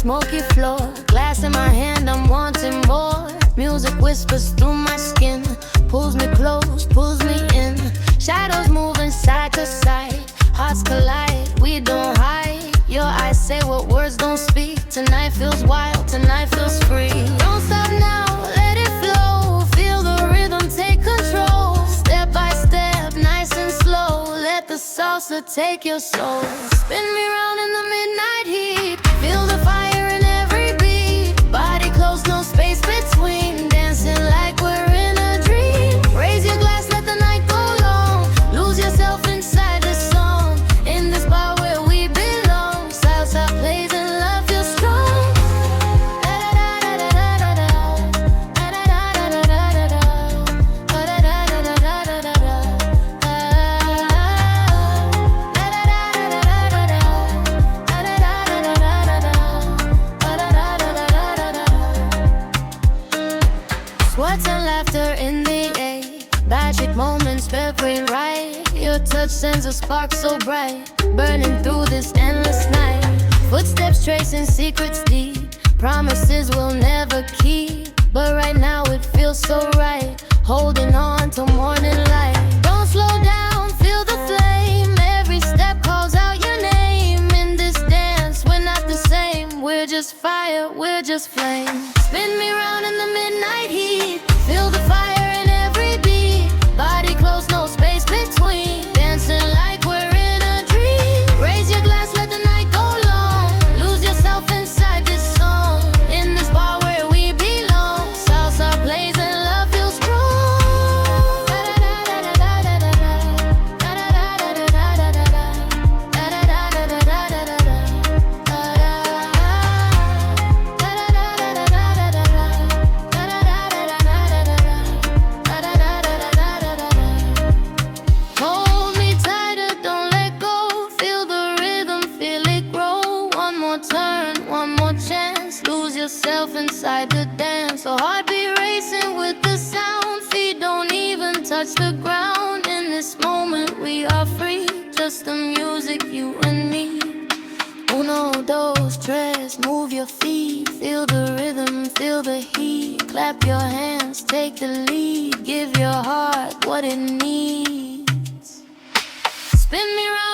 smoky floor. Glass in my hand, I'm wanting more. Music whispers through my skin, pulls me close, pulls me in. Shadows moving side to side, hearts collide, we don't hide. Your eyes say what words don't speak. Tonight feels wild, tonight feels free. Don't stop now, let it flow. Feel the rhythm take control. Step by step, nice and slow. Let the salsa take your soul. Spin me round in the midnight heat. Feel the fire in every beat. Body close, no space between. Dancing like we're in a dream. Raise your glass, let the night go long. Lose yourself inside the song. In this bar where we belong. Salsa plays and love feels strong. Words and laughter in the air. Magic moments peppering right. Your touch sends a spark so bright, burning through this endless night. Footsteps tracing secrets deep. Promises we'll never keep. But right now it feels so right. Holding on till morning light. Don't slow down, feel the flame. Every step calls out your name. In this dance, we're not the same. We're just fire, we're just flame. Spin me round in the midnight heat. Feel the fire in every beat. Body close, no space between. Dancing like we're in a dream. Raise your glass, let the night go long. Lose yourself inside this song. In this bar where we belong. Salsa plays and love feels strong. Hold me tighter, don't let go. Feel the rhythm, feel it grow. One more turn, one more chance. Lose yourself inside the dance. So heart be racing with the sound. Feet don't even touch the ground. In this moment we are free. Just the music, you and me. Uno, dos, tres, move your feet. Feel the rhythm, feel the heat. Clap your hands, take the lead. Give your heart what it needs. Spin me round.